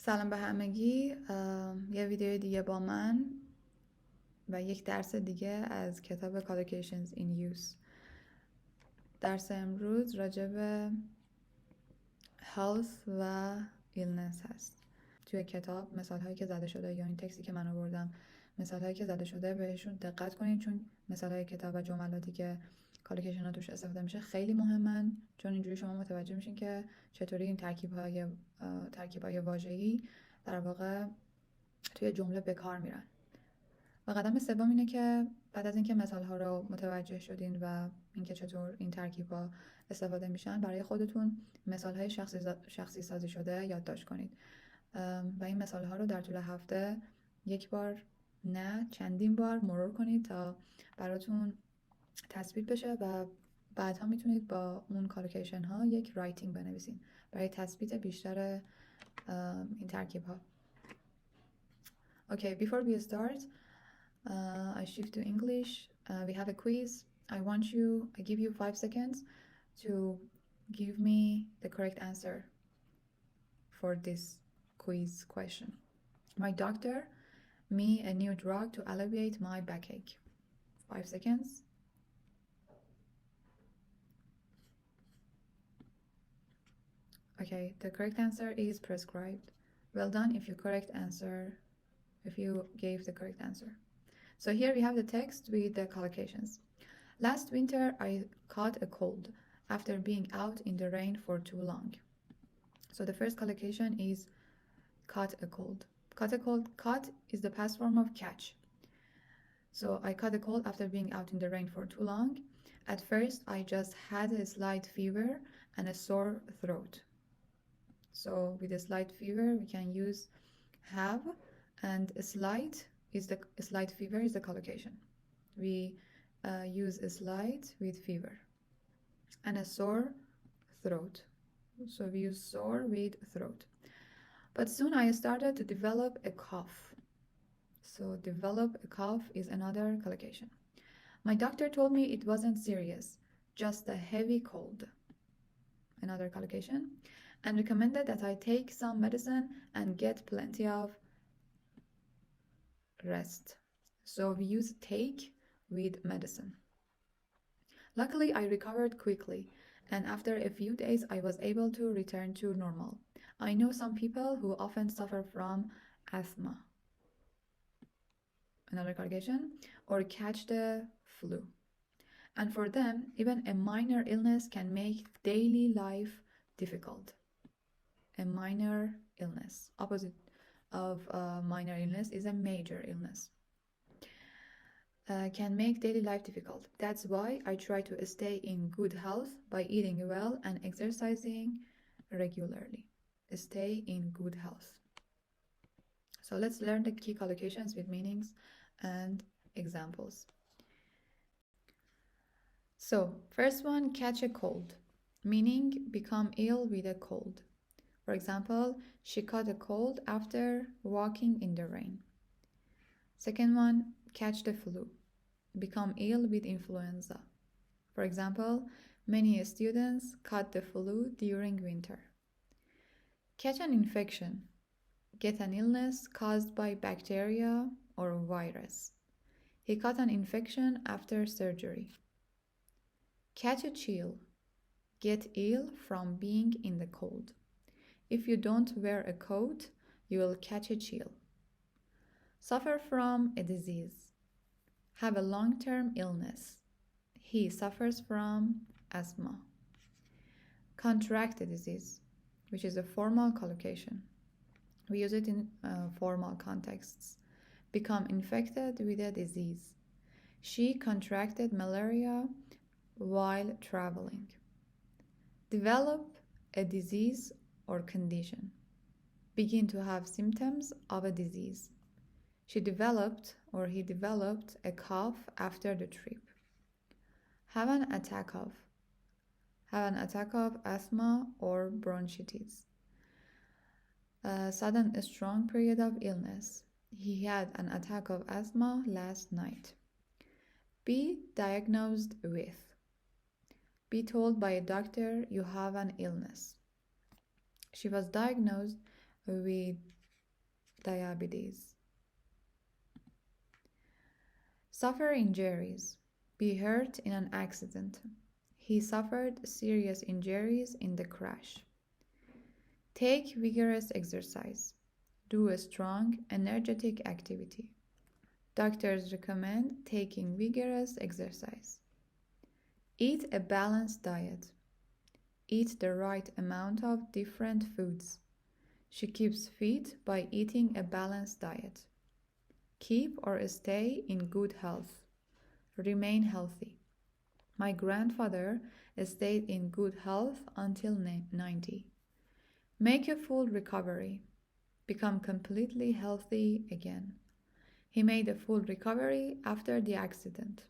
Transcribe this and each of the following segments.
سلام به همگی. یه ویدیو دیگه با من و یک درس دیگه از کتاب Collocations in Use. درس امروز راجع به health و illness هست. توی کتاب مثال هایی که زده شده یا این تکستی که من آوردم مثال هایی که زده شده بهشون دقت کنید، چون مثال های کتاب و جملاتی که کالوکیشن ها توش استفاده میشه خیلی مهمن، چون اینجوری شما متوجه میشین که چطوری این ترکیب های واژه‌ای در واقع توی جمله به کار میرن. و قدم سوم اینه که بعد از اینکه مثال ها رو متوجه شدین و اینکه چطور این ترکیب ها استفاده میشن، برای خودتون مثال های شخصی سازی شده یادداشت کنید و این مثال ها رو در طول هفته یک بار نه چندین بار مرور کنید تا براتون تثبیت بشه و بعدها میتونید با اون کالوکیشن ها یک رایتینگ بنویسین برای تثبیت بیشتر این ترکیب ها. Okay, before we start, I shift to English. We have a quiz. I give you 5 seconds to give me the correct answer for this quiz question. My doctor, me a new drug to alleviate my backache. 5 seconds. Okay, the correct answer is prescribed. Well done if you gave the correct answer. So here we have the text with the collocations. Last winter I caught a cold after being out in the rain for too long. So the first collocation is caught a cold. Caught is the past form of catch. So I caught a cold after being out in the rain for too long. At first I just had a slight fever and a sore throat. So with a slight fever we can use have, and a slight fever is the collocation. We use a slight with fever, and a sore throat. So we use sore with throat. But soon I started to develop a cough. So develop a cough is another collocation. My doctor told me it wasn't serious, just a heavy cold. Another collocation. And recommended that I take some medicine and get plenty of rest. So we use take with medicine. Luckily I recovered quickly, and after a few days I was able to return to normal. I know some people who often suffer from asthma, another collocation, or catch the flu, and for them even a minor illness can make daily life difficult. A minor illness, opposite of minor illness is a major illness. Can make daily life difficult. That's why I try to stay in good health by eating well and exercising regularly. Stay in good health. So let's learn the key collocations with meanings and examples. So first one, catch a cold, meaning become ill with a cold. For example, she caught a cold after walking in the rain. Second one, catch the flu, become ill with influenza. For example, many students caught the flu during winter. Catch an infection, get an illness caused by bacteria or virus. He caught an infection after surgery. Catch a chill, get ill from being in the cold. If you don't wear a coat, you will catch a chill. Suffer from a disease, have a long-term illness. He suffers from asthma. Contract a disease, which is a formal collocation. We use it in formal contexts. Become infected with a disease. She contracted malaria while traveling. Develop a disease or condition. Begin to have symptoms of a disease. He developed a cough after the trip. Have an attack of asthma or bronchitis. A sudden strong period of illness. He had an attack of asthma last night. Be diagnosed with. Be told by a doctor you have an illness. She was diagnosed with diabetes. Suffer injuries. Be hurt in an accident. He suffered serious injuries in the crash. Take vigorous exercise. Do a strong, energetic activity. Doctors recommend taking vigorous exercise. Eat a balanced diet. Eat the right amount of different foods. She keeps fit by eating a balanced diet. Keep or stay in good health. Remain healthy. My grandfather stayed in good health until 90. Make a full recovery. Become completely healthy again. He made a full recovery after the accident.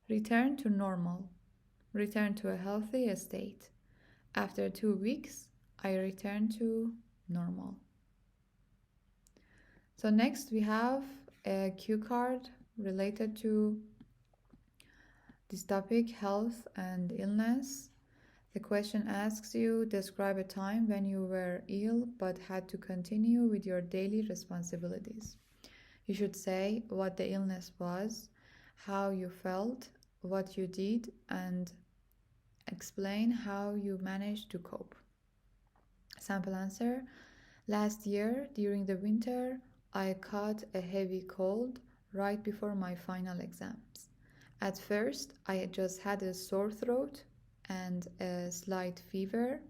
Return to normal. Return to a healthy state. After 2 weeks, I returned to normal. So next we have a cue card related to this topic, health and illness. The question asks you, describe a time when you were ill but had to continue with your daily responsibilities. You should say what the illness was, how you felt, what you did, and explain how you managed to cope. Sample answer. Last year, during the winter, I caught a heavy cold right before my final exams. At first, I just had a sore throat and a slight fever,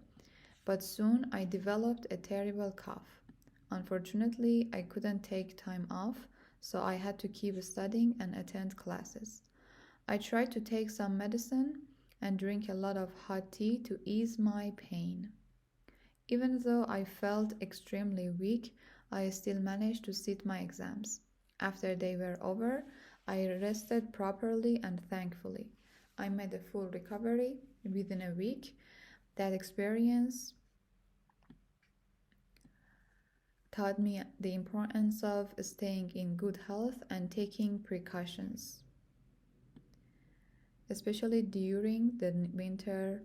but soon I developed a terrible cough. Unfortunately, I couldn't take time off, so I had to keep studying and attend classes. I tried to take some medicine and drink a lot of hot tea to ease my pain. Even though I felt extremely weak, I still managed to sit my exams. After they were over, I rested properly and thankfully. I made a full recovery within a week. That experience taught me the importance of staying in good health and taking precautions, especially during the winter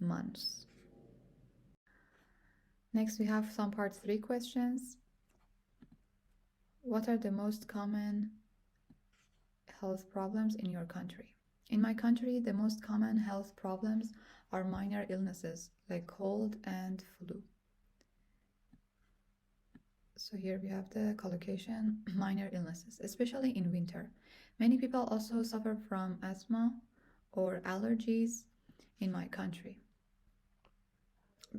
months. Next, we have some part 3 questions. What are the most common health problems in your country? In my country, the most common health problems are minor illnesses like cold and flu. So here we have the collocation, minor illnesses, especially in winter. Many people also suffer from asthma or allergies in my country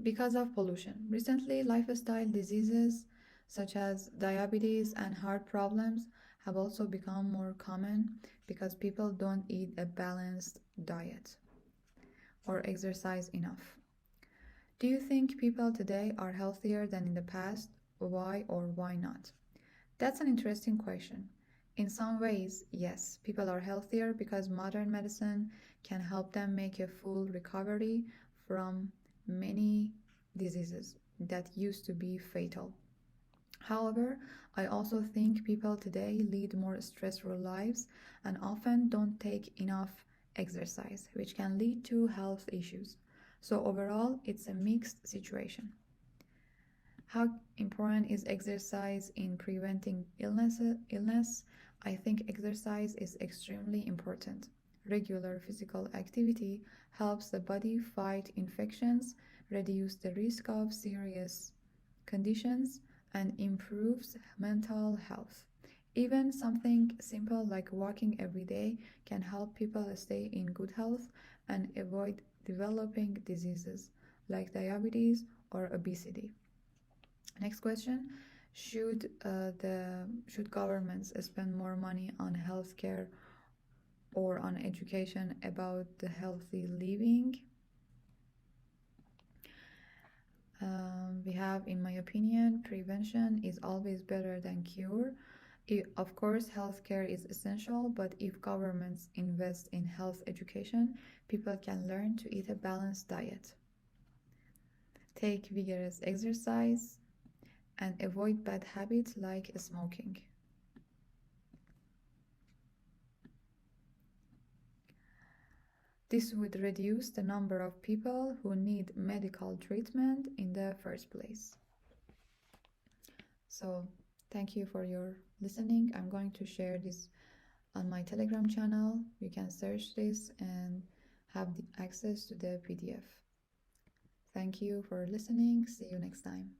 because of pollution. Recently, lifestyle diseases such as diabetes and heart problems have also become more common because people don't eat a balanced diet or exercise enough. Do you think people today are healthier than in the past? Why or why not? That's an interesting question. In some ways, yes, people are healthier because modern medicine can help them make a full recovery from many diseases that used to be fatal. However, I also think people today lead more stressful lives and often don't take enough exercise, which can lead to health issues. So overall, it's a mixed situation. How important is exercise in preventing illness? I think exercise is extremely important. Regular physical activity helps the body fight infections, reduce the risk of serious conditions, and improves mental health. Even something simple like walking every day can help people stay in good health and avoid developing diseases like diabetes or obesity. Next question. Should governments spend more money on healthcare or on education about the healthy living? We have, in my opinion, prevention is always better than cure. Of course, healthcare is essential, but if governments invest in health education, people can learn to eat a balanced diet, take vigorous exercise, and avoid bad habits like smoking. This would reduce the number of people who need medical treatment in the first place. So thank you for your listening. I'm going to share this on my Telegram channel. You can search this and have the access to the PDF. Thank you for listening. See you next time.